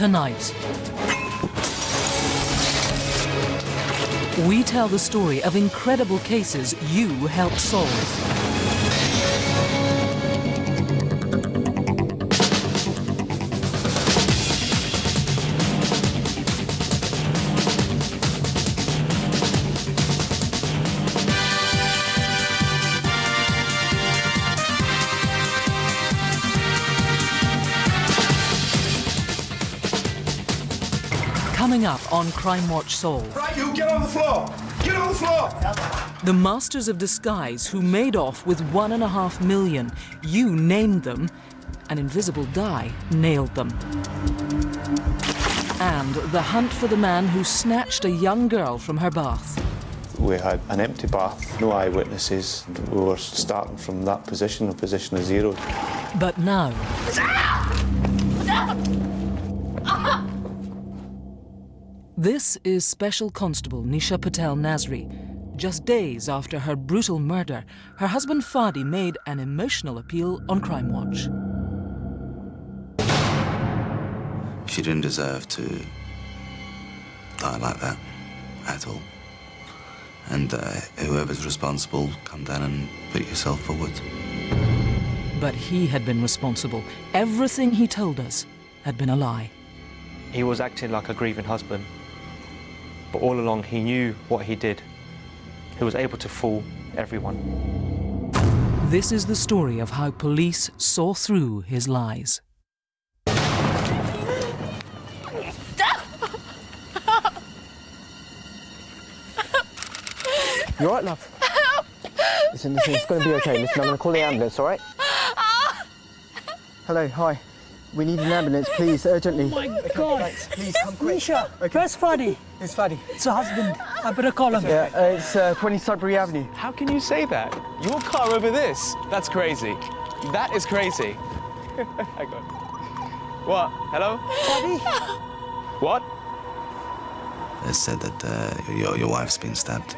Tonight, we tell the story of incredible cases you helped solve. Coming up on Crimewatch Solve. Right, you get on the floor! Get on the floor! The masters of disguise who made off with $1.5 million. You named them. An invisible die nailed them. And the hunt for the man who snatched a young girl from her bath. We had an empty bath, no eyewitnesses. We were starting from that position, a position of zero. But now... This is Special Constable Nisha Patel Nasri. Just days after her brutal murder, her husband Fadi made an emotional appeal on Crimewatch. She didn't deserve to die like that, at all. And whoever's responsible, come down and put yourself forward. But he had been responsible. Everything he told us had been a lie. He was acting like a grieving husband. But all along, he knew what he did. He was able to fool everyone. This is the story of how police saw through his lies. You all right, love? Listen, it's going to be okay. Listen, I'm going to call the ambulance, all right? Hello, hi. We need an ambulance, please, urgently. Oh, my God. Thanks. Please, come quick. Nisha, Okay. where's Fadi? It's Fadi. It's her husband. I better call him. Yeah, it's 20 Sudbury Avenue. How can you say that? Your car over this? That's crazy. That is crazy. Hang on. What? Hello? Fadi? What? They said that your wife's been stabbed.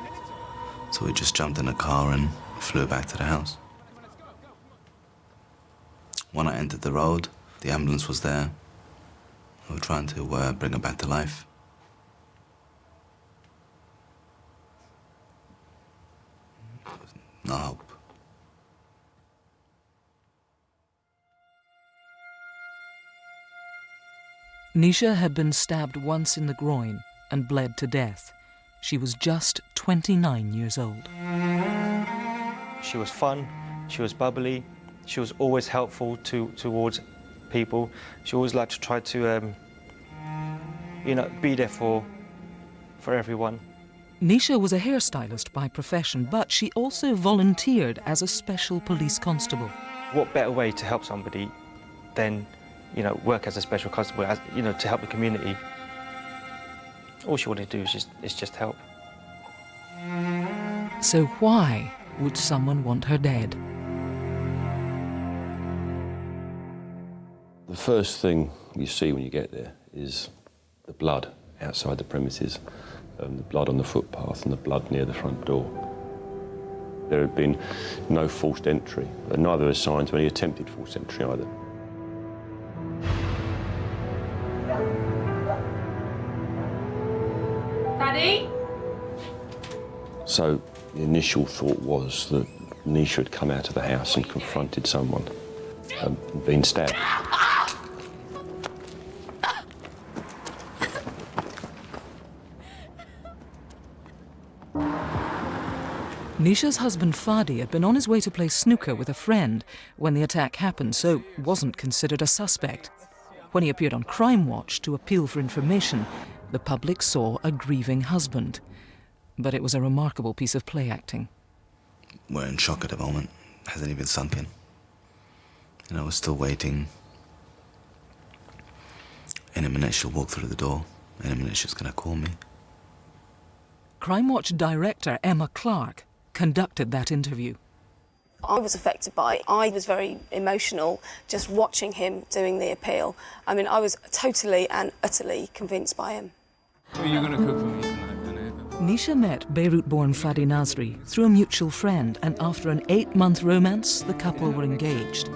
So we just jumped in a car and flew back to the house. When I entered the road, the ambulance was there. We were trying to bring her back to life. No hope. Nisha had been stabbed once in the groin and bled to death. She was just 29 years old. She was fun, she was bubbly, she was always helpful towards people. She always liked to try to, be there for everyone. Nisha was a hairstylist by profession, but she also volunteered as a special police constable. What better way to help somebody than, work as a special constable, to help the community. All she wanted to do is just help. So why would someone want her dead? The first thing you see when you get there is the blood outside the premises, the blood on the footpath and the blood near the front door. There had been no forced entry, and neither are signs of any attempted forced entry either. Daddy? So the initial thought was that Nisha had come out of the house and confronted someone and been stabbed. Nisha's husband Fadi had been on his way to play snooker with a friend when the attack happened, so wasn't considered a suspect. When he appeared on Crimewatch to appeal for information, the public saw a grieving husband. But it was a remarkable piece of play acting. We're in shock at the moment. Hasn't even sunk in. We're still waiting. In a minute she'll walk through the door. In a minute she's gonna call me. Crimewatch director Emma Clark conducted that interview. I was affected by it. I was very emotional just watching him doing the appeal. I mean, I was totally and utterly convinced by him. What are you going to cook for me tonight? Nisha met Beirut-born Fadi Nasri through a mutual friend, and after an 8-month romance, the couple were engaged.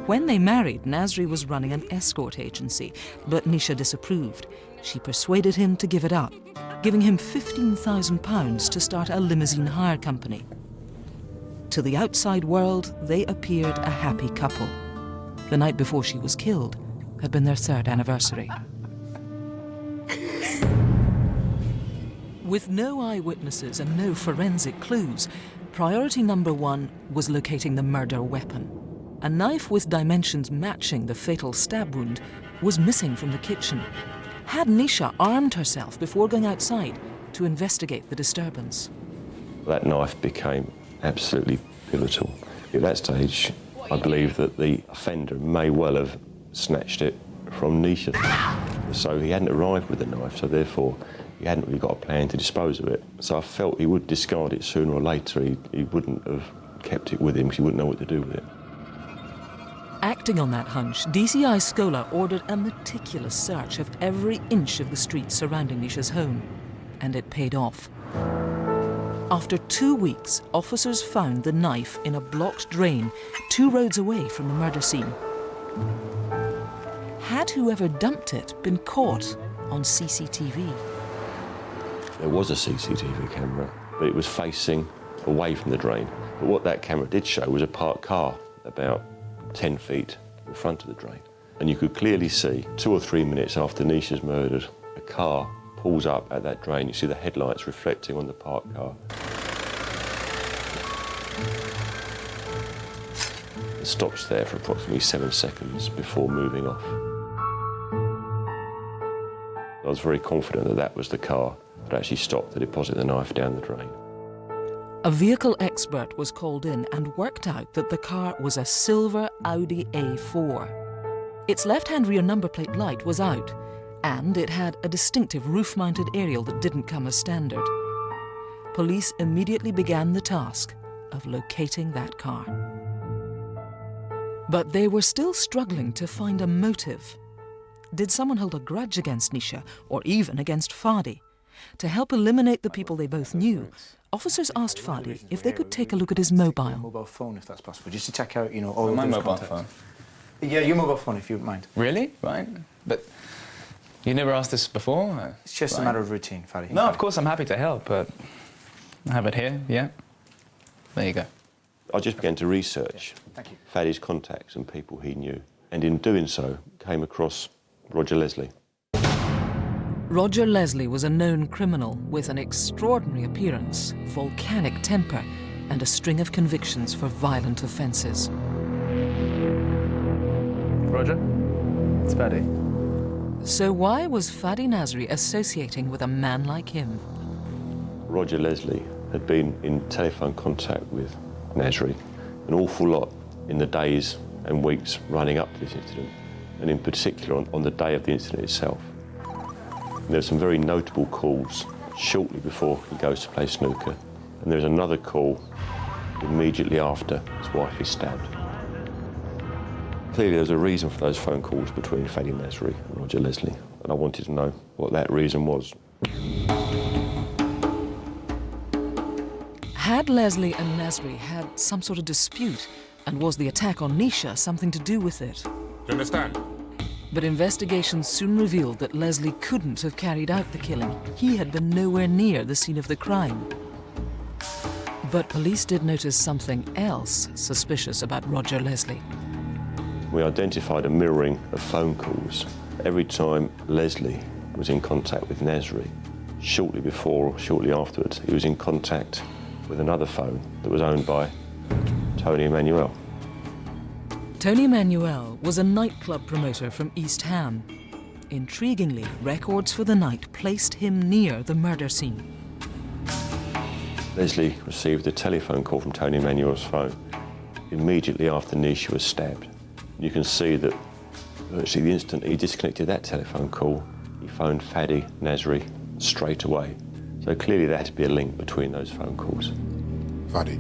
When they married, Nasri was running an escort agency, but Nisha disapproved. She persuaded him to give it up, giving him £15,000 to start a limousine hire company. To the outside world, they appeared a happy couple. The night before she was killed had been their 3rd anniversary. With no eyewitnesses and no forensic clues, priority number 1 was locating the murder weapon. A knife with dimensions matching the fatal stab wound was missing from the kitchen. Had Nisha armed herself before going outside to investigate the disturbance? That knife became absolutely pivotal. At that stage, I believe that the offender may well have snatched it from Nisha. So he hadn't arrived with the knife, so therefore he hadn't really got a plan to dispose of it. So I felt he would discard it sooner or later. He wouldn't have kept it with him because he wouldn't know what to do with it. Acting on that hunch, DCI Scola ordered a meticulous search of every inch of the street surrounding Nisha's home, and it paid off. After 2 weeks, officers found the knife in a blocked drain 2 roads away from the murder scene. Had whoever dumped it been caught on CCTV? There was a CCTV camera, but it was facing away from the drain. But what that camera did show was a parked car about 10 feet in front of the drain. And you could clearly see 2 or 3 minutes after Nisha's murdered, a car pulls up at that drain. You see the headlights reflecting on the parked car. It stops there for approximately 7 seconds before moving off. I was very confident that that was the car that actually stopped to deposit the knife down the drain. A vehicle expert was called in and worked out that the car was a silver Audi A4. Its left-hand rear number plate light was out, and it had a distinctive roof-mounted aerial that didn't come as standard. Police immediately began the task of locating that car. But they were still struggling to find a motive. Did someone hold a grudge against Nisha, or even against Fadi? To help eliminate the people they both knew, officers asked Fadi if they could take a look at his mobile. Mobile phone, if that's possible, just to check out, all of my those mobile contacts. phone. Yeah, your mobile phone, if you don't mind. Really? Right. But you never asked this before? It's just a matter of routine, Fadi. No, of course I'm happy to help, but I have it here, yeah. There you go. I just began to research Fadi's contacts and people he knew, and in doing so, came across Roger Leslie. Roger Leslie was a known criminal with an extraordinary appearance, volcanic temper, and a string of convictions for violent offences. Roger, it's Fadi. So why was Fadi Nasri associating with a man like him? Roger Leslie had been in telephone contact with Nasri an awful lot in the days and weeks running up to this incident, and in particular on the day of the incident itself. And there were some very notable calls shortly before he goes to play snooker, and there's another call immediately after his wife is stabbed. Clearly there's a reason for those phone calls between Fadi Nasri and Roger Leslie, and I wanted to know what that reason was. Had Leslie and Nasri had some sort of dispute, and was the attack on Nisha something to do with it? You understand? But investigations soon revealed that Leslie couldn't have carried out the killing. He had been nowhere near the scene of the crime. But police did notice something else suspicious about Roger Leslie. We identified a mirroring of phone calls. Every time Leslie was in contact with Nasri, shortly before or shortly afterwards, he was in contact with another phone that was owned by Tony Emanuel. Tony Emanuel was a nightclub promoter from East Ham. Intriguingly, records for the night placed him near the murder scene. Leslie received a telephone call from Tony Emanuel's phone immediately after Nisha was stabbed. You can see that virtually the instant he disconnected that telephone call, he phoned Fadi Nasri straight away. So clearly there had to be a link between those phone calls. Fadi.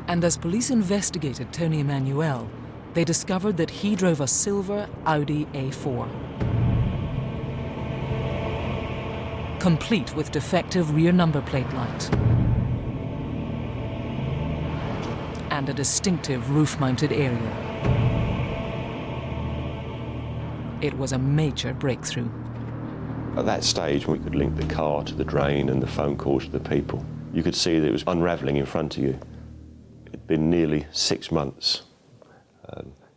And as police investigated Tony Emanuel, they discovered that he drove a silver Audi A4. Complete with defective rear number plate light. and a distinctive roof-mounted aerial. It was a major breakthrough. At that stage, we could link the car to the drain and the phone calls to the people. You could see that it was unravelling in front of you. It'd been nearly 6 months.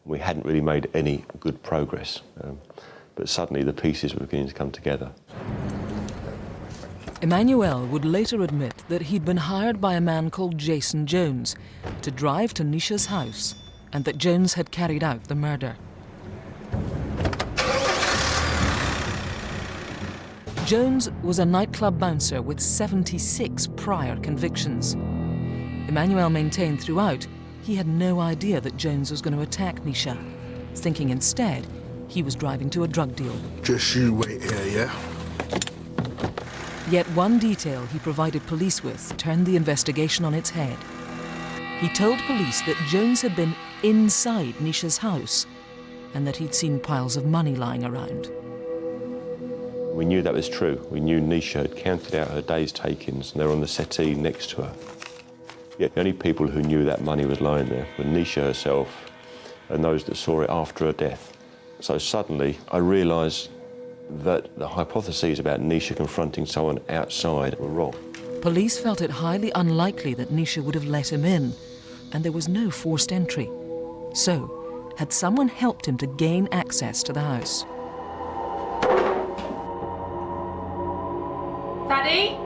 We hadn't really made any good progress, but suddenly the pieces were beginning to come together. Emmanuel would later admit that he'd been hired by a man called Jason Jones to drive to Nisha's house, and that Jones had carried out the murder. Jones was a nightclub bouncer with 76 prior convictions. Emmanuel maintained throughout he had no idea that Jones was going to attack Nisha, thinking instead he was driving to a drug deal. Just you wait here, yeah? Yet one detail he provided police with turned the investigation on its head. He told police that Jones had been inside Nisha's house and that he'd seen piles of money lying around. We knew that was true. We knew Nisha had counted out her day's takings and they were on the settee next to her. Yet the only people who knew that money was lying there were Nisha herself and those that saw it after her death. So suddenly I realised that the hypotheses about Nisha confronting someone outside were wrong. Police felt it highly unlikely that Nisha would have let him in, and there was no forced entry. So, had someone helped him to gain access to the house? Daddy?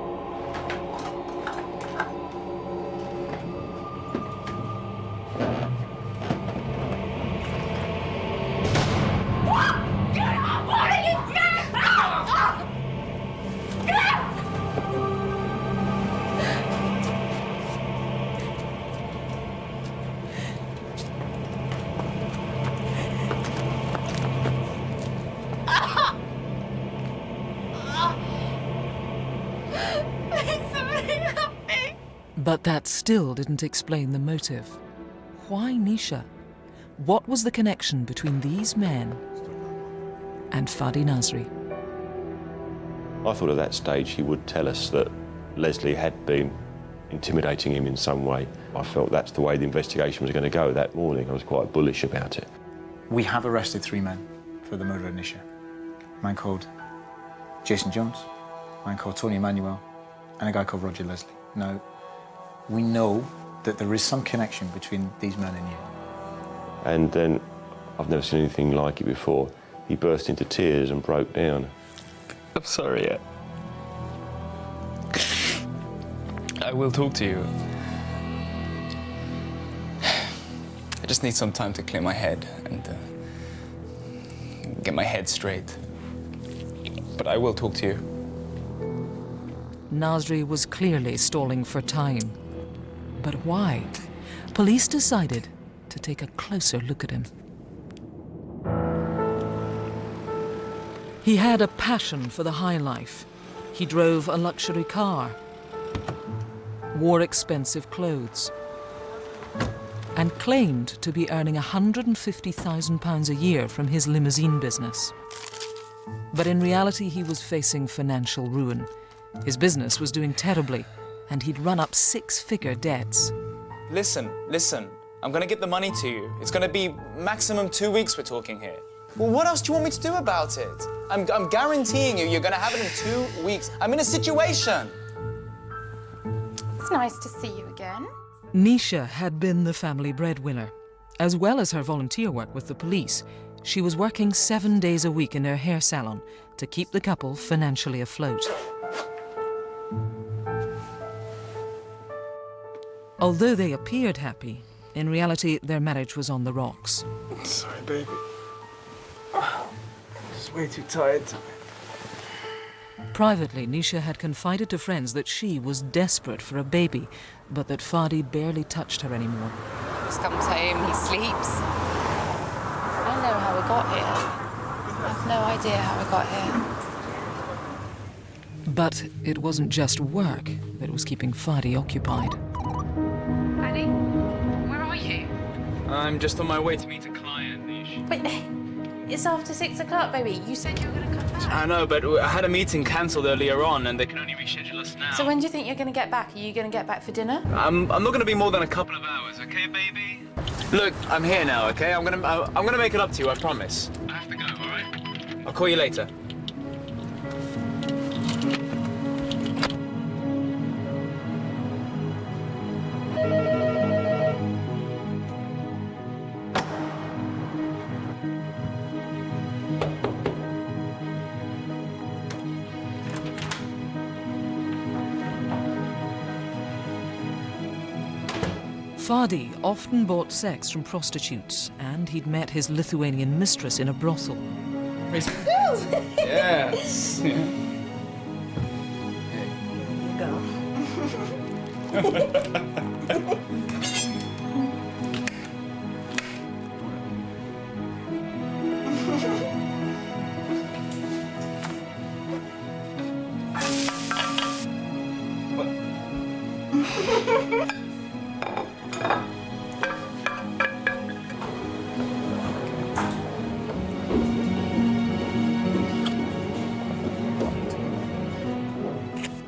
But that still didn't explain the motive. Why Nisha? What was the connection between these men and Fadi Nasri? I thought at that stage he would tell us that Leslie had been intimidating him in some way. I felt that's the way the investigation was going to go that morning. I was quite bullish about it. We have arrested 3 men for the murder of Nisha. A man called Jason Jones, a man called Tony Emmanuel, and a guy called Roger Leslie. Now, we know that there is some connection between these men and you. And then, I've never seen anything like it before, he burst into tears and broke down. I'm sorry. I will talk to you. I just need some time to clear my head and get my head straight. But I will talk to you. Nasri was clearly stalling for time. But why? Police decided to take a closer look at him. He had a passion for the high life. He drove a luxury car, wore expensive clothes, and claimed to be earning £150,000 a year from his limousine business. But in reality, he was facing financial ruin. His business was doing terribly, and he'd run up 6-figure debts. Listen. I'm gonna get the money to you. It's gonna be maximum 2 weeks we're talking here. Well, what else do you want me to do about it? I'm guaranteeing you're gonna have it in 2 weeks. I'm in a situation. It's nice to see you again. Nisha had been the family breadwinner. As well as her volunteer work with the police, she was working 7 days a week in her hair salon to keep the couple financially afloat. Although they appeared happy, in reality their marriage was on the rocks. Sorry, baby. Just way too tired. Privately, Nisha had confided to friends that she was desperate for a baby, but that Fadi barely touched her anymore. He comes home, he sleeps. I don't know how we got here. I have no idea how we got here. But it wasn't just work that was keeping Fadi occupied. Where are you? I'm just on my way to meet a client, Nish. Wait, It's after 6 o'clock, baby. You said you were going to come back. I know, but I had a meeting cancelled earlier on and they can only reschedule us now. So when do you think you're going to get back? Are you going to get back for dinner? I'm not going to be more than a couple of hours, okay, baby? Look, I'm here now, okay? I'm gonna make it up to you, I promise. I have to go, all right? I'll call you later. Fadi often bought sex from prostitutes, and he'd met his Lithuanian mistress in a brothel. Yes.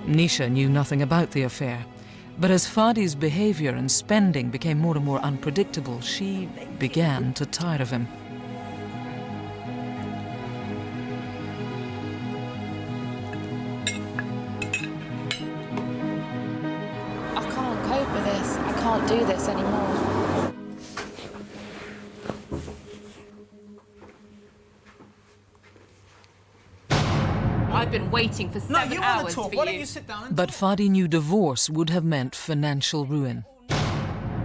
Nisha knew nothing about the affair, but as Fadi's behaviour and spending became more and more unpredictable, she began to tire of him. I can't cope with this. I can't do this anymore. I've been waiting for 7 hours for Why don't you sit down and But Fadi knew divorce would have meant financial ruin.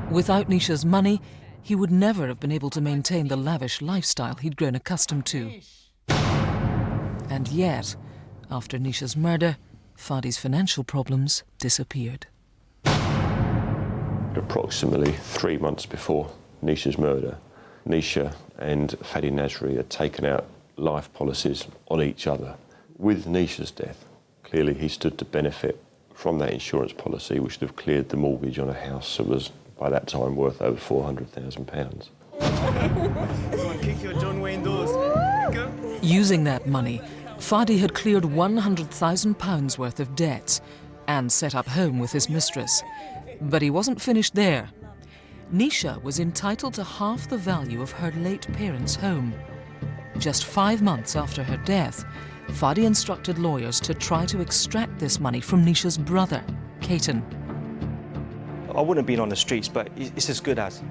Without Nisha's money, he would never have been able to maintain the lavish lifestyle he'd grown accustomed to. And yet, after Nisha's murder, Fadi's financial problems disappeared. Approximately 3 months before Nisha's murder, Nisha and Fadi Nasri had taken out life policies on each other. With Nisha's death, clearly he stood to benefit from that insurance policy, which would have cleared the mortgage on a house that was, by that time, worth over £400,000. kick your John Wayne doors. Using that money, Fadi had cleared £100,000 worth of debts and set up home with his mistress. But he wasn't finished there. Nisha was entitled to half the value of her late parents' home. Just 5 months after her death, Fadi instructed lawyers to try to extract this money from Nisha's brother, Caton. I wouldn't have been on the streets, but it's as good as.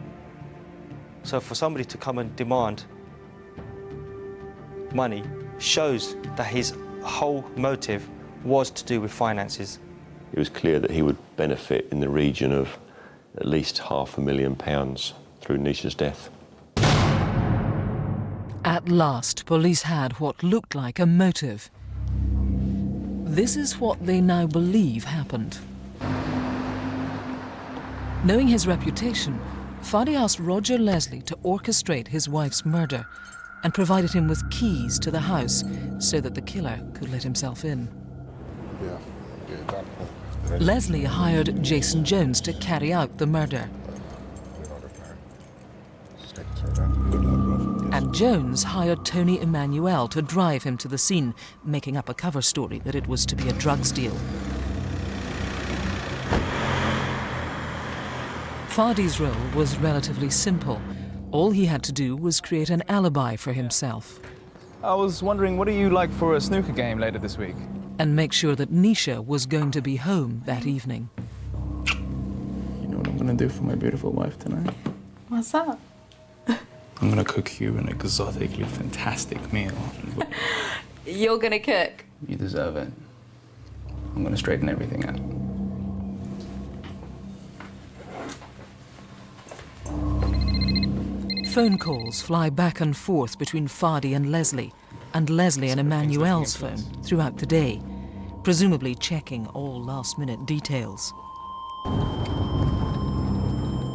So for somebody to come and demand money shows that his whole motive was to do with finances. It was clear that he would benefit in the region of at least £500,000 through Nisha's death. At last, police had what looked like a motive. This is what they now believe happened. Knowing his reputation, Fadi asked Roger Leslie to orchestrate his wife's murder and provided him with keys to the house so that the killer could let himself in. Leslie hired Jason Jones to carry out the murder. And Jones hired Tony Emmanuel to drive him to the scene, making up a cover story that it was to be a drugs deal. Fadi's role was relatively simple. All he had to do was create an alibi for himself. I was wondering, what do you like for a snooker game later this week? And make sure that Nisha was going to be home that evening. You know what I'm gonna do for my beautiful wife tonight? What's that? I'm gonna cook you an exotically fantastic meal. You're gonna cook? You deserve it. I'm gonna straighten everything out. Phone calls fly back and forth between Fadi and Leslie and Emmanuel's phone throughout the day, presumably checking all last-minute details.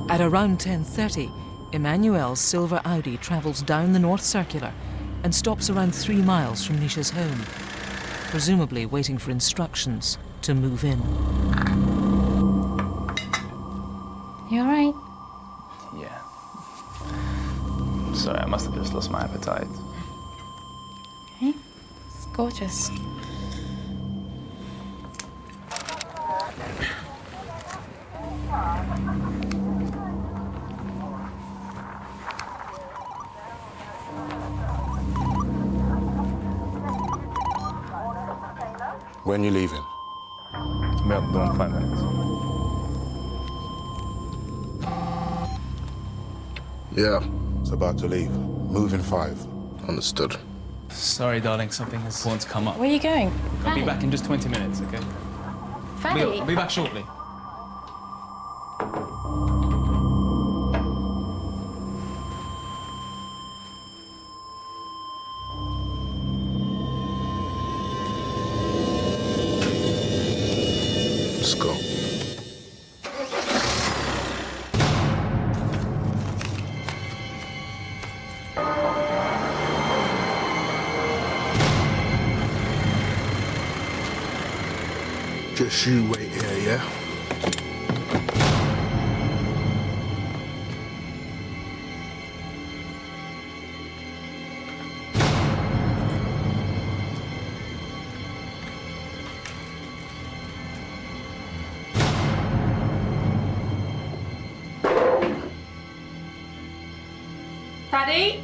At around 10:30, Emmanuel's silver Audi travels down the North Circular and stops around 3 miles from Nisha's home, presumably waiting for instructions to move in. You all right? Yeah. Sorry, I must have just lost my appetite. Gorgeous. When you leaving? I'll be out the door in 5 minutes. Yeah, it's about to leave. Move in 5. Understood. Sorry, darling, something has important to come up. Where are you going? I'll be back in just 20 minutes, okay? Fanny? I'll be back shortly. Let's go. Just you wait here, yeah? Paddy?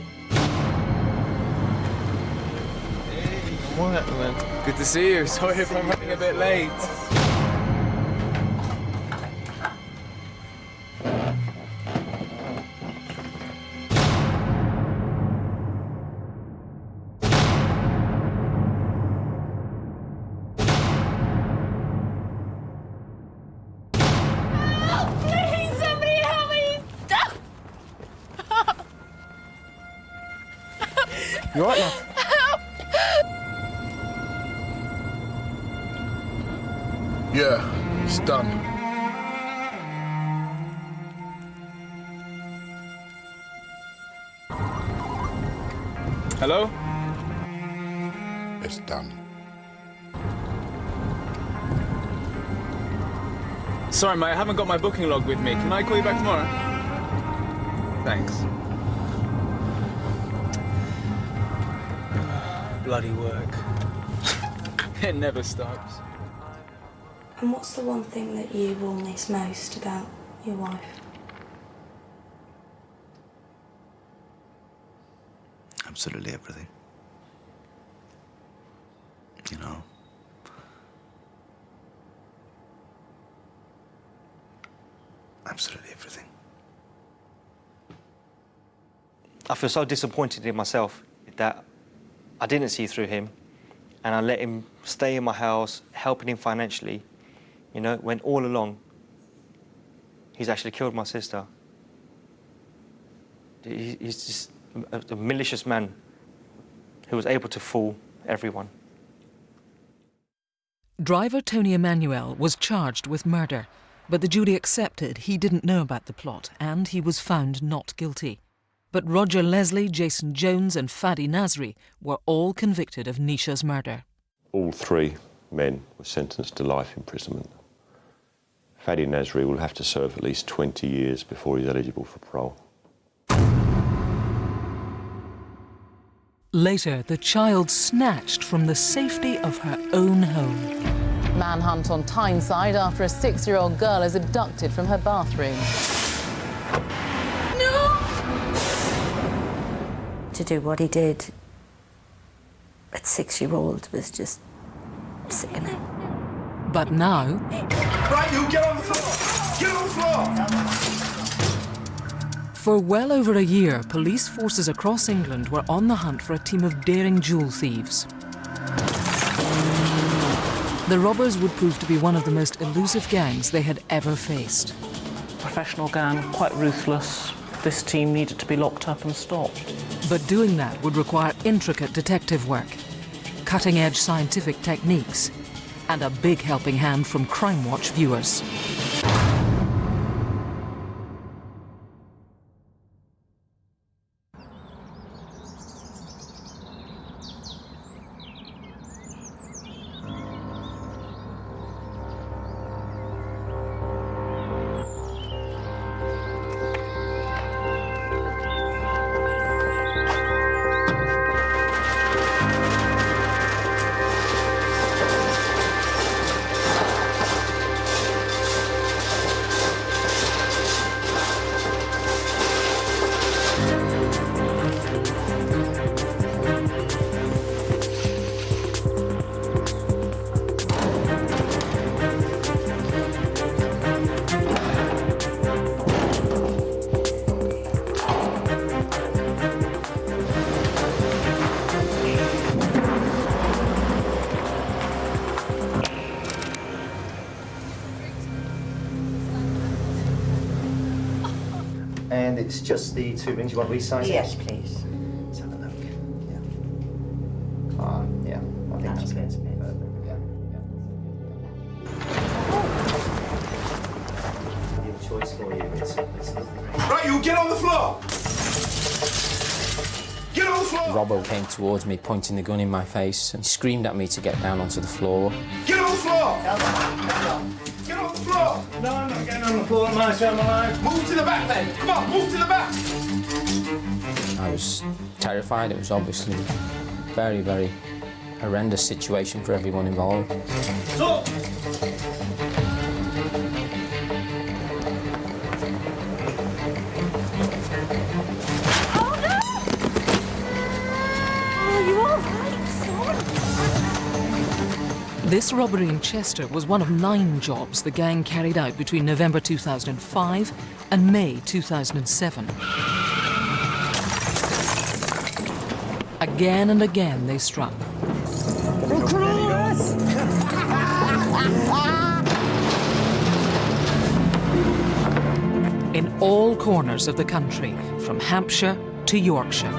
What, man? Good to see you. Sorry if I'm running a bit late. Please, somebody help me! You all right, love? Yeah, it's done. Hello? It's done. Sorry, mate, I haven't got my booking log with me. Can I call you back tomorrow? Thanks. Bloody work. It never stops. And what's the one thing that you will miss most about your wife? Absolutely everything. You know. Absolutely everything. I feel so disappointed in myself that I didn't see through him and I let him stay in my house, helping him financially, you know, when all along he's actually killed my sister. He's just a malicious man who was able to fool everyone. Driver Tony Emanuel was charged with murder, but the jury accepted he didn't know about the plot and he was found not guilty. But Roger Leslie, Jason Jones and Fadi Nasri were all convicted of Nisha's murder. All 3 men were sentenced to life imprisonment. Fadi Nasri will have to serve at least 20 years before he's eligible for parole. Later, the child snatched from the safety of her own home. Manhunt on Tyneside after a 6-year-old girl is abducted from her bathroom. To do what he did at 6-year-old was just sickening. But now... Right, you get on the floor! Get on the floor! For well over a year, police forces across England were on the hunt for a team of daring jewel thieves. The robbers would prove to be one of the most elusive gangs they had ever faced. Professional gang, quite ruthless. This team needed to be locked up and stopped. But doing that would require intricate detective work, cutting-edge scientific techniques, and a big helping hand from Crimewatch viewers. it's just the 2 rings. You want to resize it? Yes, please. Let's have a look. Yeah. Yeah, I think that's good. Yeah. Your choice for you. It's lovely. Right, you get on the floor! Get on the floor! Robbo came towards me, pointing the gun in my face, and screamed at me to get down onto the floor. Get on the floor! Get on the floor! No, I'm not getting on the floor at my time of life. Move to the back then! Come on, move to the back! I was terrified. It was obviously a very, very horrendous situation for everyone involved. Stop! This robbery in Chester was one of 9 jobs the gang carried out between November 2005 and May 2007. Again and again they struck. In all corners of the country, from Hampshire to Yorkshire.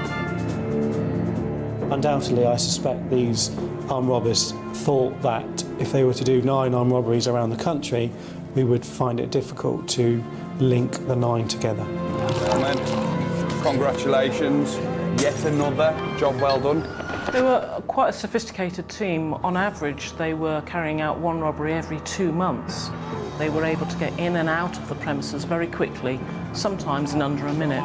Undoubtedly, I suspect these armed robbers thought that if they were to do 9 armed robberies around the country, we would find it difficult to link the 9 together. Gentlemen, congratulations. Yet another job well done. They were quite a sophisticated team. On average, they were carrying out 1 robbery every 2 months. They were able to get in and out of the premises very quickly, sometimes in under a minute.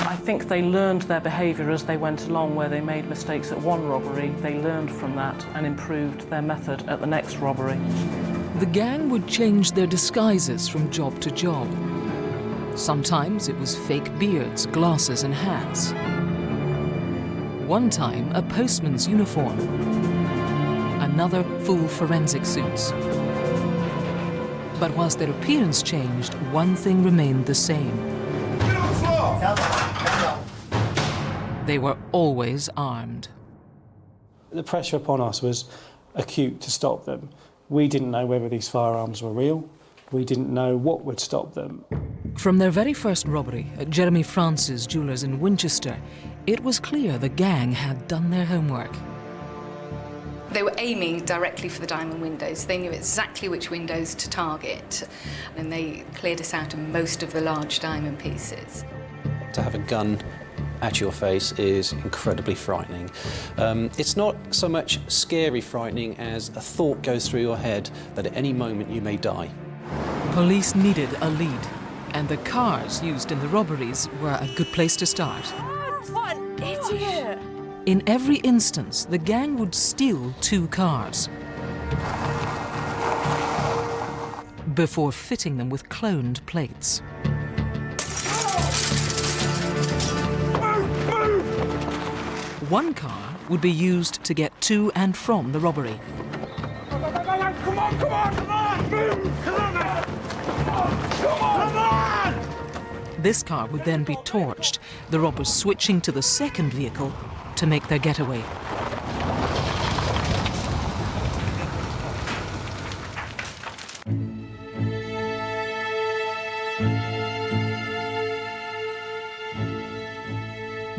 I think they learned their behaviour as they went along. Where they made mistakes at 1 robbery, they learned from that and improved their method at the next robbery. The gang would change their disguises from job to job. Sometimes it was fake beards, glasses and hats. One time, a postman's uniform. Another, full forensic suits. But whilst their appearance changed, one thing remained the same. Get on the floor! They were always armed. The pressure upon us was acute to stop them. We didn't know whether these firearms were real. We didn't know what would stop them. From their very first robbery at Jeremy Francis Jewellers in Winchester, it was clear the gang had done their homework. They were aiming directly for the diamond windows. They knew exactly which windows to target, and they cleared us out of most of the large diamond pieces. To have a gun at your face is incredibly frightening. It's not so much scary frightening as a thought goes through your head that at any moment you may die. Police needed a lead, and the cars used in the robberies were a good place to start. What an idiot! In every instance, the gang would steal 2 cars before fitting them with cloned plates. One car would be used to get to and from the robbery. Come on, come on, come on, move! Come on! Come on! This car would then be torched, the robbers switching to the second vehicle to make their getaway.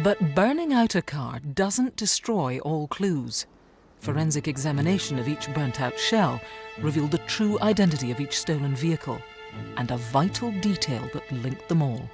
But burning out a car doesn't destroy all clues. Forensic examination of each burnt-out shell revealed the true identity of each stolen vehicle and a vital detail that linked them all.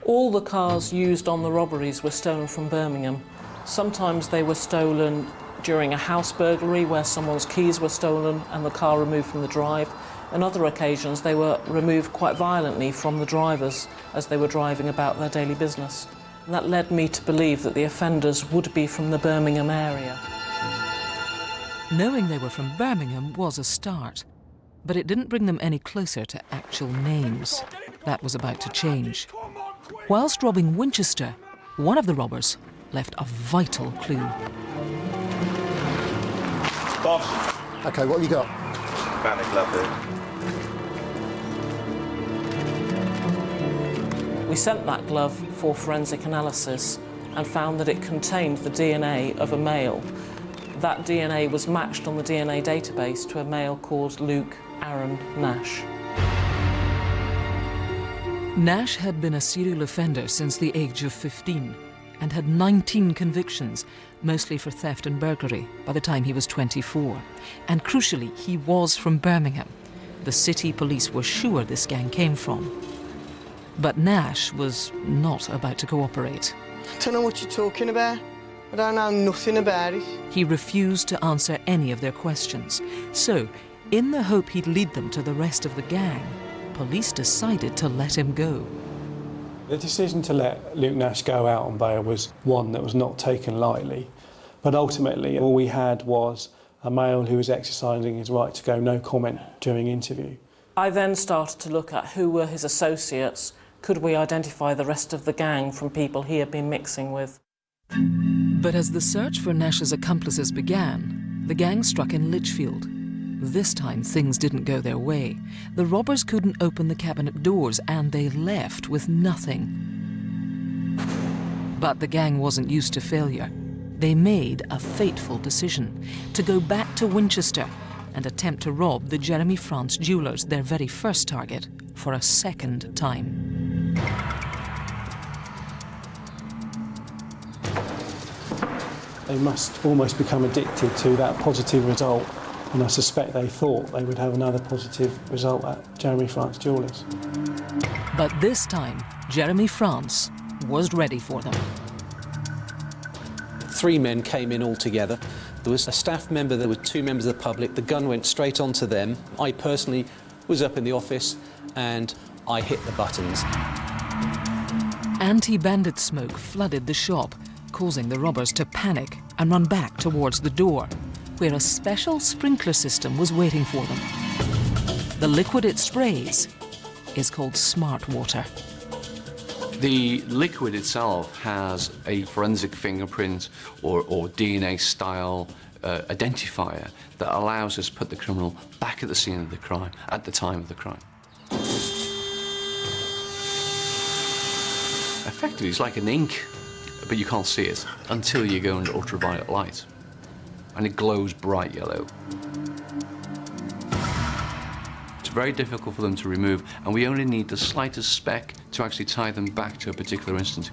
All the cars used on the robberies were stolen from Birmingham. Sometimes they were stolen during a house burglary where someone's keys were stolen and the car removed from the drive. On other occasions, they were removed quite violently from the drivers as they were driving about their daily business. And that led me to believe that the offenders would be from the Birmingham area. Knowing they were from Birmingham was a start, but it didn't bring them any closer to actual names. That was about to change. Whilst robbing Winchester, one of the robbers left a vital clue. Boss. OK, what have you got? Found a glove here. We sent that glove for forensic analysis and found that it contained the DNA of a male. That DNA was matched on the DNA database to a male called Luke Aaron Nash. Nash had been a serial offender since the age of 15 and had 19 convictions, mostly for theft and burglary, by the time he was 24. And crucially, he was from Birmingham. The city police were sure this gang came from. But Nash was not about to cooperate. I don't know what you're talking about. I don't know nothing about it. He refused to answer any of their questions. So, in the hope he'd lead them to the rest of the gang, police decided to let him go. The decision to let Luke Nash go out on bail was one that was not taken lightly. But ultimately, all we had was a male who was exercising his right to go no comment during interview. I then started to look at who were his associates. Could we identify the rest of the gang from people he had been mixing with? But as the search for Nash's accomplices began, the gang struck in Lichfield. This time, things didn't go their way. The robbers couldn't open the cabinet doors, and they left with nothing. But the gang wasn't used to failure. They made a fateful decision to go back to Winchester and attempt to rob the Jeremy France jewellers, their very first target, for a second time. They must almost become addicted to that positive result, and I suspect they thought they would have another positive result at Jeremy France Jewellers. But this time, Jeremy France was ready for them. 3 men came in all together. There was a staff member, there were 2 members of the public. The gun went straight onto them. I personally was up in the office and I hit the buttons. Anti-bandit smoke flooded the shop, causing the robbers to panic and run back towards the door, where a special sprinkler system was waiting for them. The liquid it sprays is called Smart Water. The liquid itself has a forensic fingerprint or DNA style identifier that allows us to put the criminal back at the scene of the crime at the time of the crime. Effectively, it's like an ink, but you can't see it until you go under ultraviolet light. And it glows bright yellow. It's very difficult for them to remove, and we only need the slightest speck to actually tie them back to a particular instant.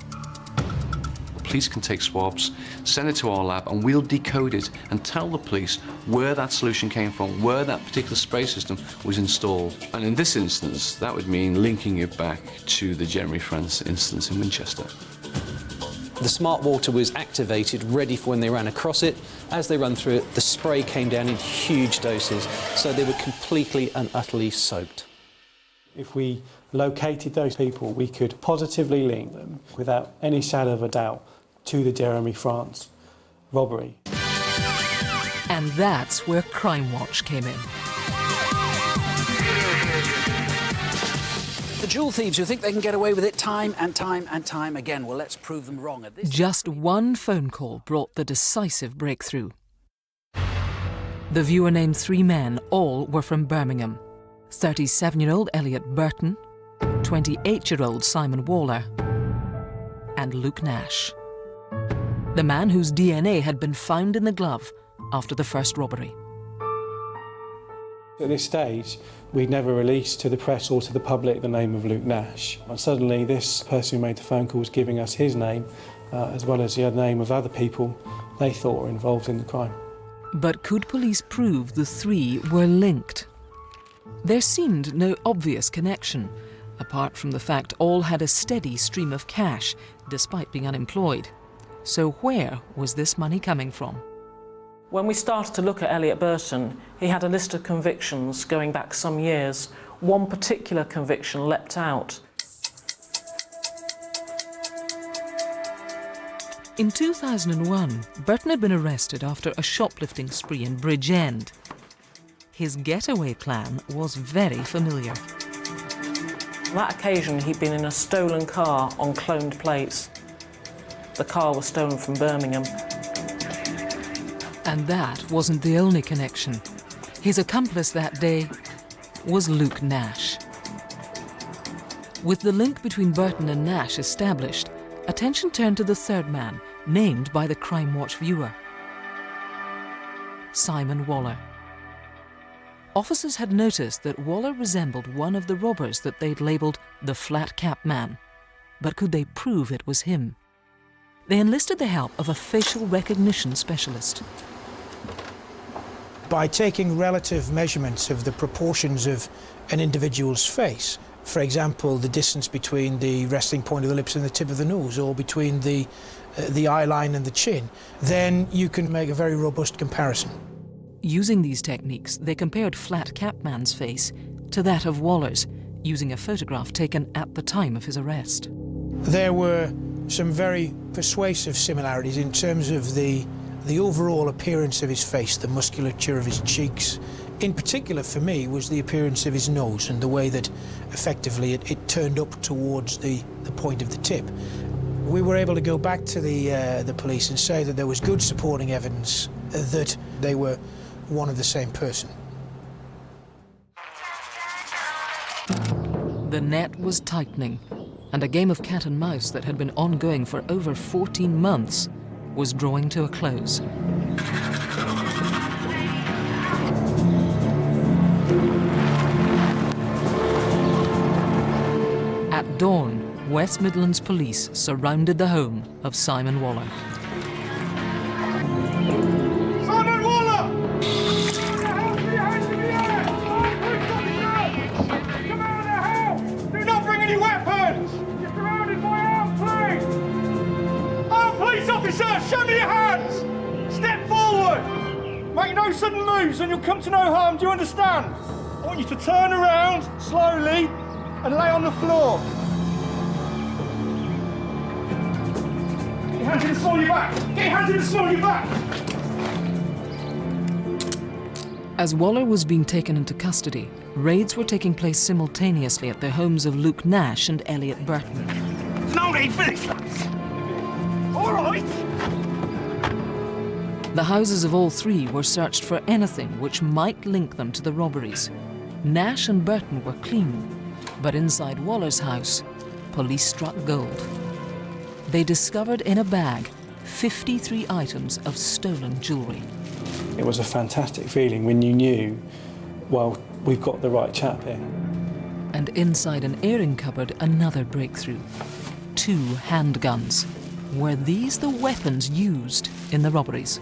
The police can take swabs, send it to our lab, and we'll decode it and tell the police where that solution came from, where that particular spray system was installed. And in this instance, that would mean linking it back to the Jeremy France instance in Winchester. The Smart Water was activated, ready for when they ran across it. As they run through it, the spray came down in huge doses, so they were completely and utterly soaked. If we located those people, we could positively link them, without any shadow of a doubt, to the Jeremy France robbery. And that's where Crimewatch came in. The jewel thieves who think they can get away with it time and time and time again. Well, let's prove them wrong. At this Just one phone call brought the decisive breakthrough. The viewer named 3 men, all were from Birmingham. 37-year-old Elliot Burton, 28-year-old Simon Waller, and Luke Nash. The man whose DNA had been found in the glove after the first robbery. At this stage, we'd never released to the press or to the public the name of Luke Nash. And suddenly this person who made the phone call was giving us his name, as well as the name of other people they thought were involved in the crime. But could police prove the 3 were linked? There seemed no obvious connection, apart from the fact all had a steady stream of cash, despite being unemployed. So where was this money coming from? When we started to look at Elliot Burton, he had a list of convictions going back some years. One particular conviction leapt out. In 2001, Burton had been arrested after a shoplifting spree in Bridgend. His getaway plan was very familiar. On that occasion, he'd been in a stolen car on cloned plates. The car was stolen from Birmingham. And that wasn't the only connection. His accomplice that day was Luke Nash. With the link between Burton and Nash established, attention turned to the 3rd man, named by the Crimewatch viewer, Simon Waller. Officers had noticed that Waller resembled one of the robbers that they'd labelled the Flat Cap Man. But could they prove it was him? They enlisted the help of a facial recognition specialist. By taking relative measurements of the proportions of an individual's face, for example, the distance between the resting point of the lips and the tip of the nose, or between the eye line and the chin, then you can make a very robust comparison. Using these techniques, they compared Flat Cap Man's face to that of Waller's, using a photograph taken at the time of his arrest. There were some very persuasive similarities in terms of the overall appearance of his face, the musculature of his cheeks. In particular, for me, was the appearance of his nose and the way that effectively it turned up towards the point of the tip. We were able to go back to the police and say that there was good supporting evidence that they were one of the same person. The net was tightening, and a game of cat and mouse that had been ongoing for over 14 months was drawing to a close. At dawn, West Midlands Police surrounded the home of Simon Waller. Simon Waller! Come out of the house! Do not bring any weapons! You're surrounded by armed police! Armed police officers, show me your hands! Step forward! Make no sudden moves and you'll come to no harm, do you understand? I want you to turn around, slowly, and lay on the floor. Get your hands in the small of your back! Get your hands in the small of your back! As Waller was being taken into custody, raids were taking place simultaneously at the homes of Luke Nash and Elliot Burton. No need for this, lads! All right! The houses of all three were searched for anything which might link them to the robberies. Nash and Burton were clean, but inside Waller's house, police struck gold. They discovered in a bag 53 items of stolen jewellery. It was a fantastic feeling when you knew, well, we've got the right chap here. And inside an airing cupboard, another breakthrough. 2 handguns. Were these the weapons used in the robberies?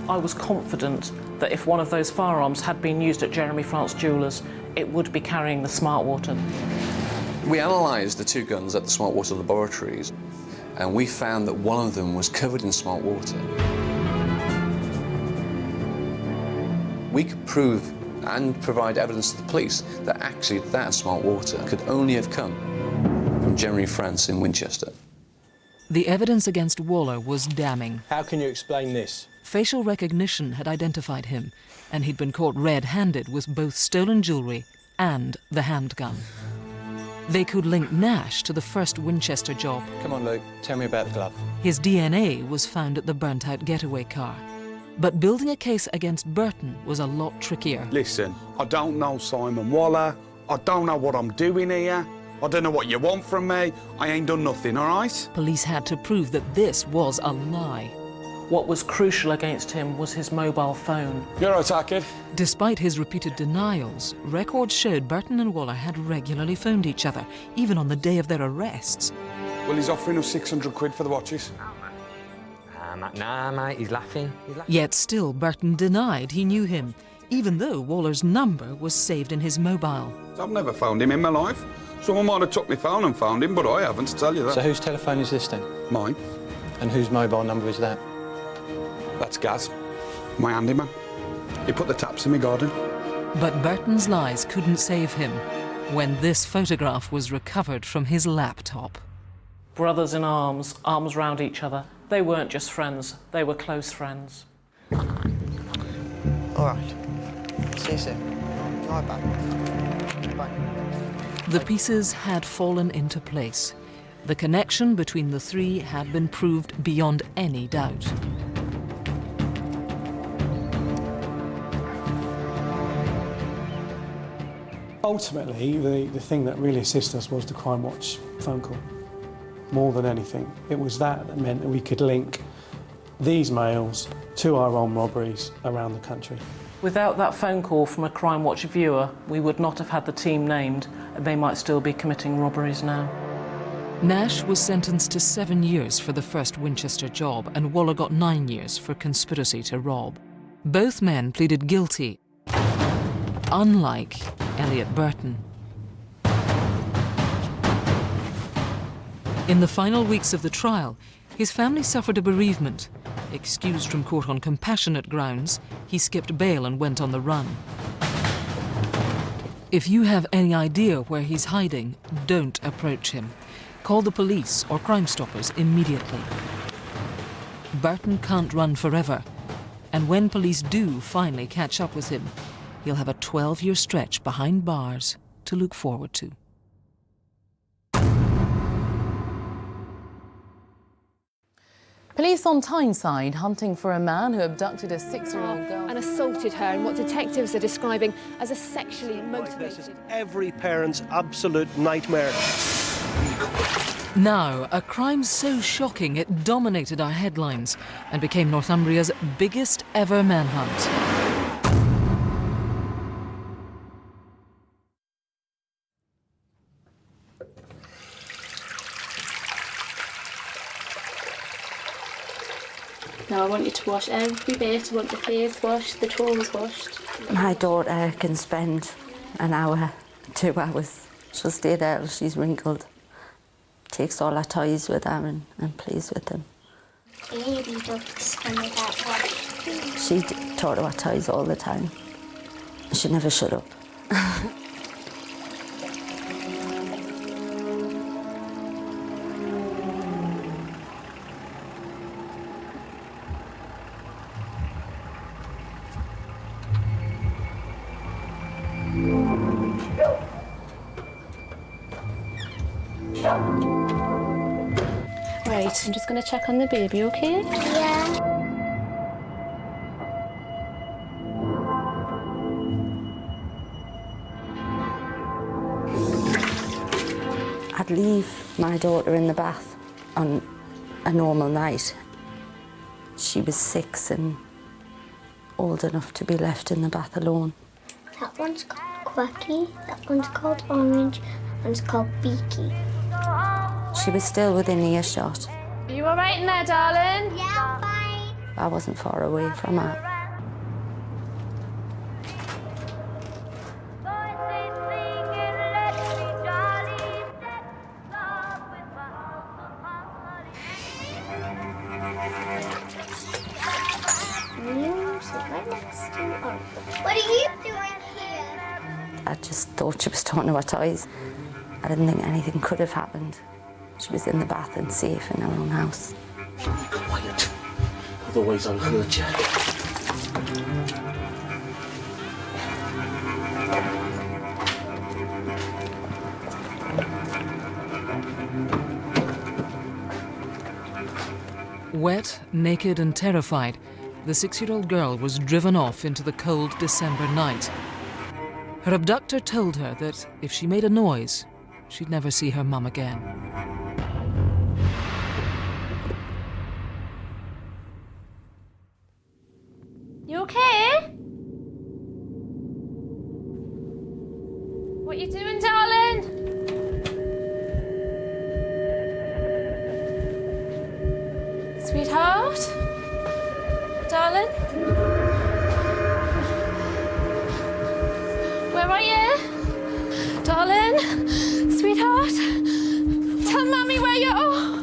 I was confident that if one of those firearms had been used at Jeremy France Jewellers, it would be carrying the Smartwater. We analysed the 2 guns at the Smartwater laboratories, and we found that one of them was covered in Smartwater. We could prove and provide evidence to the police that actually that Smartwater could only have come from Jeremy France in Winchester. The evidence against Waller was damning. How can you explain this? Facial recognition had identified him, and he'd been caught red-handed with both stolen jewellery and the handgun. They could link Nash to the first Winchester job. Come on, Luke, tell me about the glove. His DNA was found at the burnt-out getaway car. But building a case against Burton was a lot trickier. Listen, I don't know Simon Waller. I don't know what I'm doing here. I don't know what you want from me. I ain't done nothing, all right? Police had to prove that this was a lie. What was crucial against him was his mobile phone. You're all right, kid. Despite his repeated denials, records showed Burton and Waller had regularly phoned each other, even on the day of their arrests. Well, he's offering us 600 quid for the watches. Nah, mate, he's laughing. Yet still, Burton denied he knew him, even though Waller's number was saved in his mobile. I've never found him in my life. Someone might have took my phone and found him, but I haven't, to tell you that. So whose telephone is this then? Mine. And whose mobile number is that? That's Gaz, my handyman. He put the taps in my garden. But Burton's lies couldn't save him when this photograph was recovered from his laptop. Brothers in arms, arms round each other. They weren't just friends, they were close friends. All right. See you soon. All right, bye. Bye. The pieces had fallen into place. The connection between the three had been proved beyond any doubt. Ultimately, the thing that really assisted us was the Crimewatch phone call. More than anything, it was that meant that we could link these males to our own robberies around the country. Without that phone call from a Crimewatch viewer, we would not have had the team named, and they might still be committing robberies now. Nash was sentenced to 7 years for the first Winchester job, and Waller got 9 years for conspiracy to rob. Both men pleaded guilty, unlike Elliot Burton. In the final weeks of the trial, his family suffered a bereavement. Excused from court on compassionate grounds, he skipped bail and went on the run. If you have any idea where he's hiding, don't approach him. Call the police or Crime Stoppers immediately. Burton can't run forever, and when police do finally catch up with him, he'll have a 12-year stretch behind bars to look forward to. Police on Tyneside hunting for a man who abducted a 6-year-old girl and assaulted her in what detectives are describing as a sexually motivated... This is every parent's absolute nightmare. Now, a crime so shocking it dominated our headlines and became Northumbria's biggest ever manhunt. Now I want you to wash every bit. I want the face washed, the towels washed. My daughter can spend an hour, 2 hours. She'll stay there till she's wrinkled. Takes all her toys with her and plays with them. Baby ducks when they get washed. She taught her toys all the time. She never shut up. Right, I'm just going to check on the baby, okay? Yeah. I'd leave my daughter in the bath on a normal night. She was 6 and old enough to be left in the bath alone. That one's called Quacky, that one's called Orange, that one's called Beaky. She was still within earshot. Are you all right in there, darling? Yeah, I'm fine. I wasn't far away from her. What are you doing here? I just thought she was talking to her toys. I didn't think anything could have happened. She was in the bath and safe in her own house. Be quiet, otherwise I'll hurt you. Wet, naked and terrified, the 6-year-old girl was driven off into the cold December night. Her abductor told her that if she made a noise, she'd never see her mum again. You okay? What you doing, darling? Sweetheart? Darling? Where are you? Darling? Sweetheart? Tell Mummy where you are.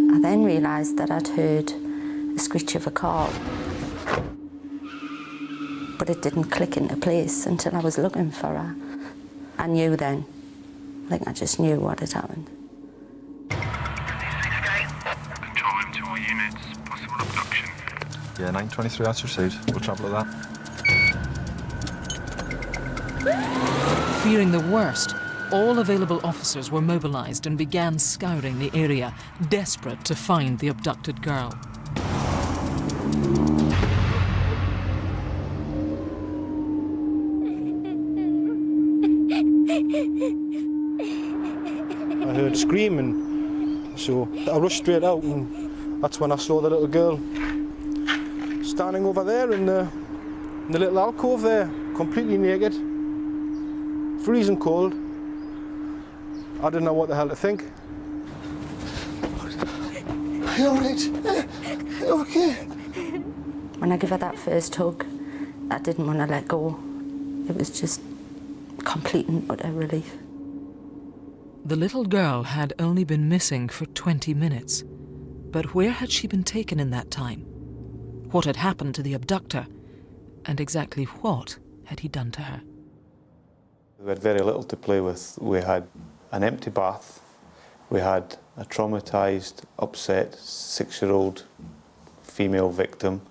I then realised that I'd heard the screech of a car, but it didn't click into place until I was looking for her. I knew then. I think I just knew what had happened. Control room to all units. Possible abduction. Yeah, 923 that's received. We'll travel at that. Fearing the worst, all available officers were mobilised and began scouring the area, desperate to find the abducted girl. I heard screaming, so I rushed straight out, and that's when I saw the little girl standing over there in the little alcove there, completely naked, freezing cold. I didn't know what the hell to think. Are you all right? Okay. When I give her that first hug, I didn't want to let go. It was just complete and utter relief. The little girl had only been missing for 20 minutes. But where had she been taken in that time? What had happened to the abductor? And exactly what had he done to her? We had very little to play with. We had an empty bath. We had a traumatised, upset 6-year-old female victim.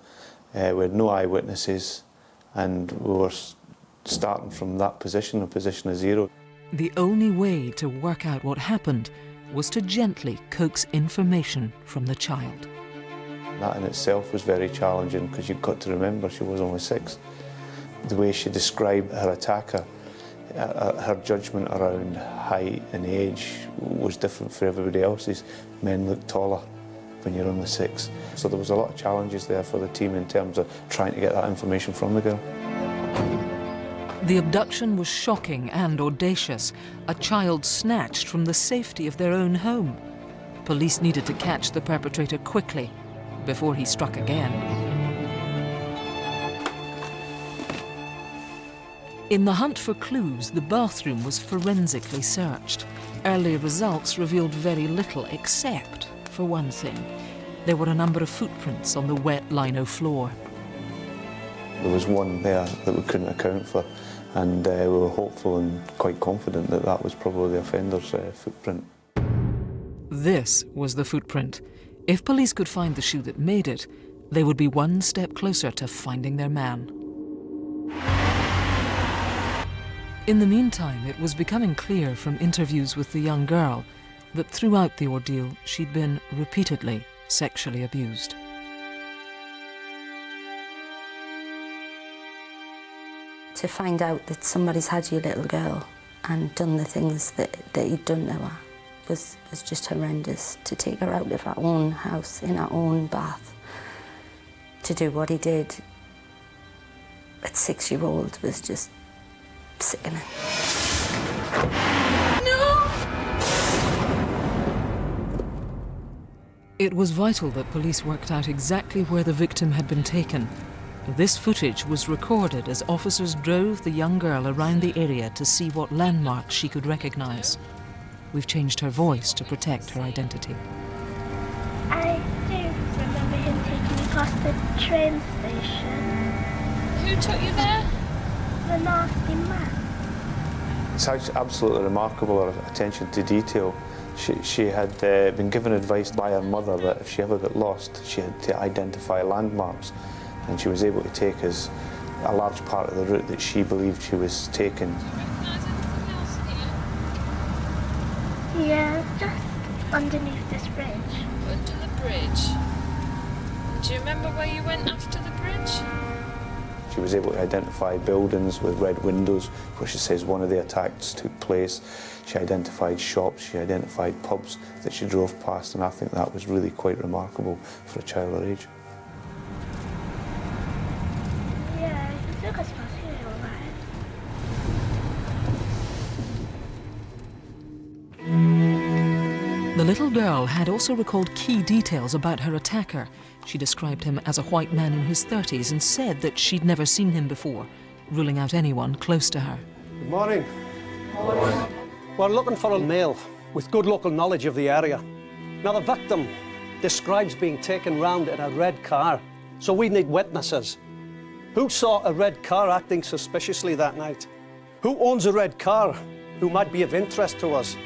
We had no eyewitnesses, and we were starting from that position, a position of zero. The only way to work out what happened was to gently coax information from the child. That in itself was very challenging, because you've got to remember she was only 6. The way she described her attacker, her judgment around height and age was different for everybody else's. Men look taller when you're only 6. So there was a lot of challenges there for the team in terms of trying to get that information from the girl. The abduction was shocking and audacious, a child snatched from the safety of their own home. Police needed to catch the perpetrator quickly before he struck again. In the hunt for clues, the bathroom was forensically searched. Early results revealed very little, except for one thing. There were a number of footprints on the wet lino floor. There was one there that we couldn't account for, and we were hopeful and quite confident that that was probably the offender's footprint. This was the footprint. If police could find the shoe that made it, they would be one step closer to finding their man. In the meantime, it was becoming clear from interviews with the young girl that throughout the ordeal, she'd been repeatedly sexually abused. To find out that somebody's had your little girl and done the things that he'd done to her was just horrendous. To take her out of her own house, in her own bath, to do what he did at 6-year-old was just sickening. No! It was vital that police worked out exactly where the victim had been taken. This footage was recorded as officers drove the young girl around the area to see what landmarks she could recognize. We've changed her voice to protect her identity. I do remember him taking me past the train station. Who took you there? The nasty man. It's absolutely remarkable, her attention to detail. She had been given advice by her mother that if she ever got lost, she had to identify landmarks. And she was able to take us a large part of the route that she believed she was taking. Yeah, just underneath this bridge. Under the bridge? Do you remember where you went after the bridge? She was able to identify buildings with red windows, where she says one of the attacks took place. She identified shops, she identified pubs that she drove past, and I think that was really quite remarkable for a child her age. Yeah, he took us past here, all right. The little girl had also recalled key details about her attacker. She described him as a white man in his 30s and said that she'd never seen him before, ruling out anyone close to her. Good morning. Morning. We're looking for a male with good local knowledge of the area. Now, the victim describes being taken round in a red car, so we need witnesses. Who saw a red car acting suspiciously that night? Who owns a red car who might be of interest to us?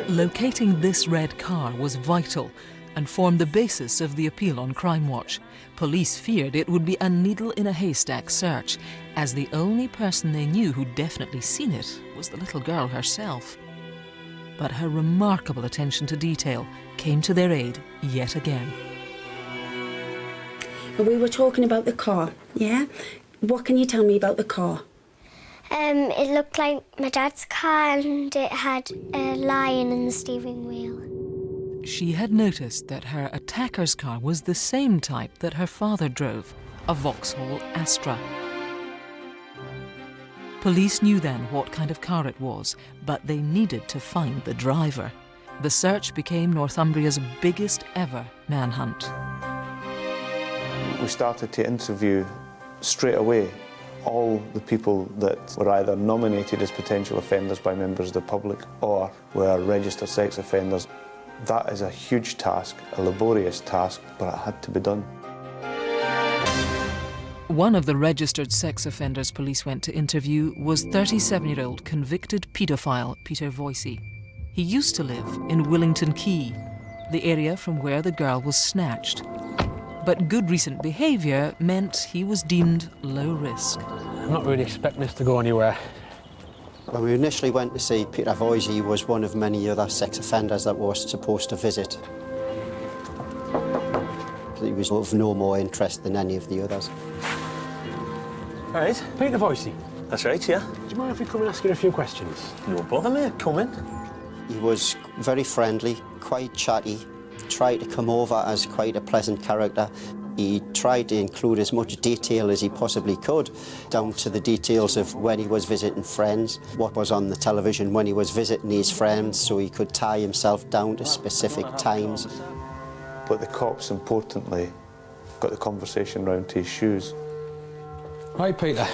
Locating this red car was vital and formed the basis of the appeal on Crimewatch. Police feared it would be a needle in a haystack search, as the only person they knew who'd definitely seen it was the little girl herself. But her remarkable attention to detail came to their aid yet again. We were talking about the car, yeah? What can you tell me about the car? It looked like my dad's car, and it had a lion in the steering wheel. She had noticed that her attacker's car was the same type that her father drove. a Vauxhall Astra. Police knew then what kind of car it was, but they needed to find the driver. The search became Northumbria's biggest ever manhunt. We started to interview straight away all the people that were either nominated as potential offenders by members of the public or were registered sex offenders. That is a huge task, a laborious task, but it had to be done. One of the registered sex offenders police went to interview was 37-year-old convicted paedophile Peter Voicey. He used to live in Willington Quay, the area from where the girl was snatched. But good recent behaviour meant he was deemed low risk. I'm not really expecting this to go anywhere. When we initially went to see Peter Voicey, he was one of many other sex offenders that were supposed to visit. He was of no more interest than any of the others. All right, Peter Voicey. That's right, yeah. Do you mind if we come and ask you a few questions? No bother, mate. Come in. He was very friendly, quite chatty, tried to come over as quite a pleasant character. He tried to include as much detail as he possibly could, down to the details of when he was visiting friends, what was on the television when he was visiting his friends, so he could tie himself down to specific times. But the cops, importantly, got the conversation round to his shoes. Right, Peter,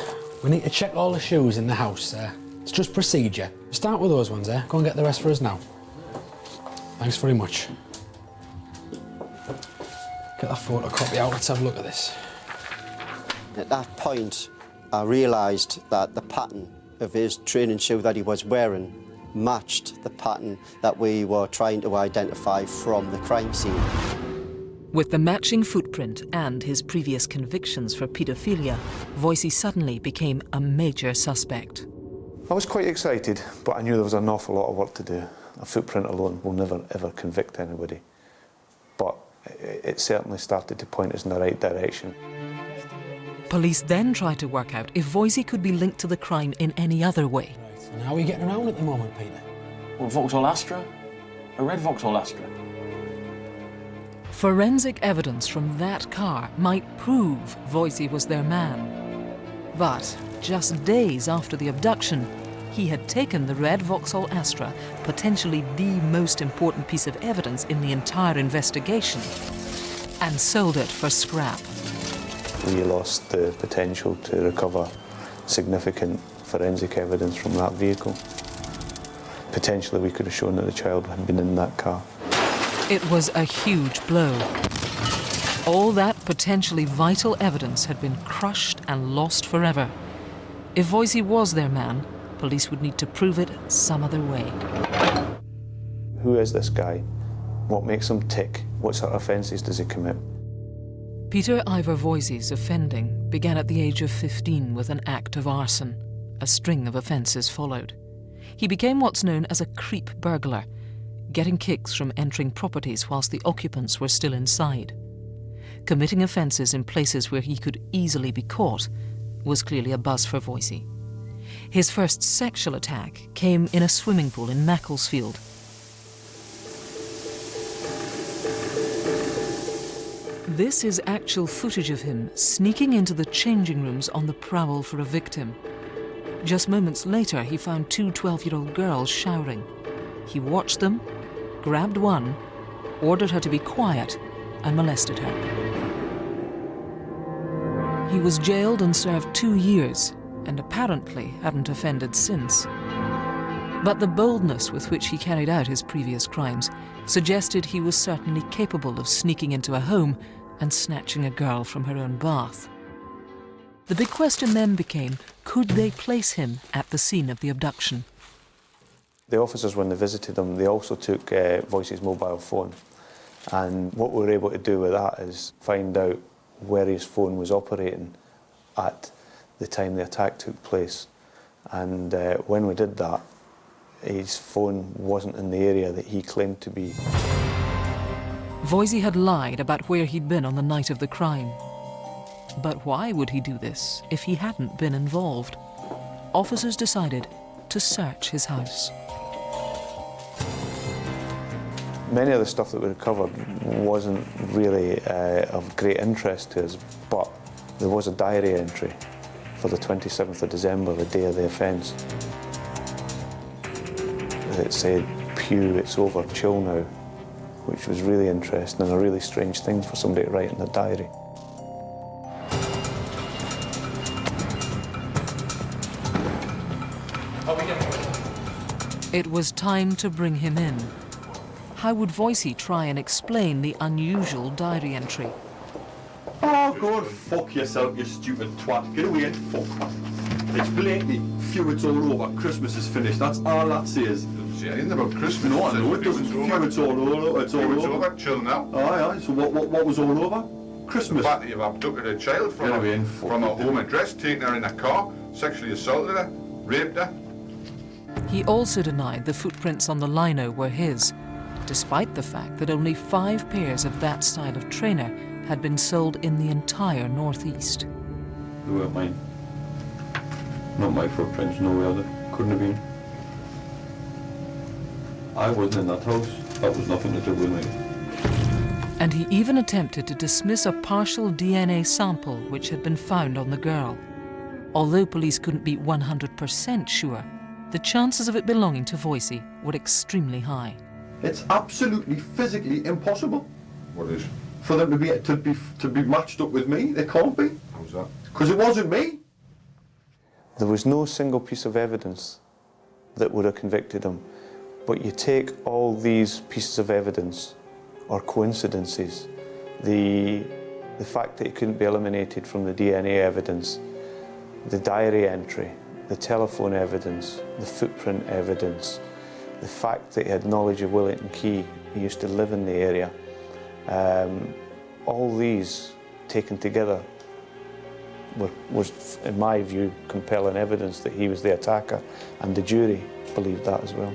we need to check all the shoes in the house, sir. It's just procedure. Start with those ones, Go and get the rest for us now. Thanks very much. Get that photocopy out, let's have a look at this. At that point, I realised that the pattern of his training shoe that he was wearing matched the pattern that we were trying to identify from the crime scene. With the matching footprint and his previous convictions for paedophilia, Voicey suddenly became a major suspect. I was quite excited, but I knew there was an awful lot of work to do. A footprint alone will never, ever convict anybody. But it certainly started to point us in the right direction. Police then tried to work out if Voicey could be linked to the crime in any other way. So how are we getting around at the moment, Peter? Well, Vauxhall Astra? A red Vauxhall Astra? Forensic evidence from that car might prove Voicey was their man. But just days after the abduction, he had taken the red Vauxhall Astra, potentially the most important piece of evidence in the entire investigation, and sold it for scrap. We lost the potential to recover significant forensic evidence from that vehicle. Potentially we could have shown that the child had been in that car. It was a huge blow. All that potentially vital evidence had been crushed and lost forever. If Voicey was their man, police would need to prove it some other way. Who is this guy? What makes him tick? What sort of offences does he commit? Peter Ivor Voicey's offending began at the age of 15 with an act of arson. A string of offences followed. He became what's known as a creep burglar, getting kicks from entering properties whilst the occupants were still inside. Committing offences in places where he could easily be caught was clearly a buzz for Voicey. His first sexual attack came in a swimming pool in Macclesfield. This is actual footage of him sneaking into the changing rooms on the prowl for a victim. Just moments later, he found two 12-year-old girls showering. He watched them, grabbed one, ordered her to be quiet, and molested her. He was jailed and served 2 years, and apparently hadn't offended since. But the boldness with which he carried out his previous crimes suggested he was certainly capable of sneaking into a home and snatching a girl from her own bath. The big question then became, could they place him at the scene of the abduction? The officers, when they visited him, they also took Voicey's mobile phone. And what we were able to do with that is find out where his phone was operating at the time the attack took place. And when we did that, his phone wasn't in the area that he claimed to be. Voicey had lied about where he'd been on the night of the crime. But why would he do this if he hadn't been involved? Officers decided to search his house. Many of the stuff that we recovered wasn't really of great interest to us, but There was a diary entry for the 27th of December, the day of the offence. It said, "Pew, it's over, chill now," which was really interesting and a really strange thing for somebody to write in a diary. It was time to bring him in. How would Voicey try and explain the unusual diary entry? Oh, go and fuck yourself, you stupid twat. Get away and fuck. It's blatantly, phew, it's all over, Christmas is finished. That's all that says. It doesn't say anything about Christmas. No, I know it doesn't. Phew, it's all over. It's all over. Chill now. Aye, aye. So what was all over? Christmas. The fact that you've abducted a child from a home address, taken her in a car, sexually assaulted her, raped her. He also denied the footprints on the lino were his, despite the fact that only 5 pairs of that style of trainer had been sold in the entire northeast. They weren't mine. Not my footprints, no way other. Couldn't have been. I wasn't in that house. That was nothing to do with me. And he even attempted to dismiss a partial DNA sample which had been found on the girl. Although police couldn't be 100% sure, the chances of it belonging to Voicey were extremely high. It's absolutely physically impossible. What is? For them to be matched up with me. They can't be. How's that? Because it wasn't me. There was no single piece of evidence that would have convicted him. But you take all these pieces of evidence or coincidences, the fact that it couldn't be eliminated from the DNA evidence, the diary entry, the telephone evidence, the footprint evidence, the fact that he had knowledge of Willington Quay, he used to live in the area, all these taken together was, in my view, compelling evidence that he was the attacker, and the jury believed that as well.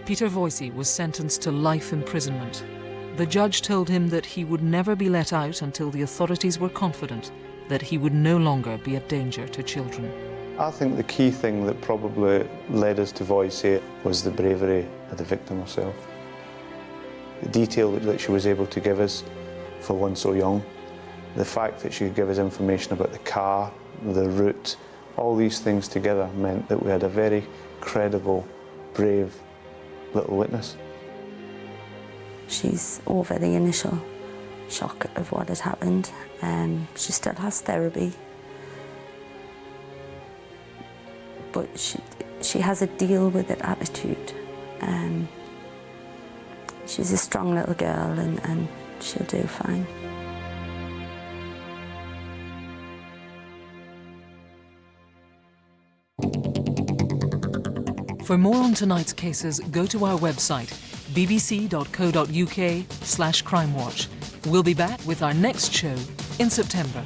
Peter Voicey was sentenced to life imprisonment. The judge told him that he would never be let out until the authorities were confident that he would no longer be a danger to children. I think the key thing that probably led us to Voicey was the bravery of the victim herself. The detail that she was able to give us for one so young, the fact that she could give us information about the car, the route, all these things together meant that we had a very credible, brave little witness. She's over the initial shock of what had happened. She still has therapy. But she has a deal with it attitude. She's a strong little girl and she'll do fine. For more on tonight's cases, go to our website, bbc.co.uk/crimewatch. We'll be back with our next show in September.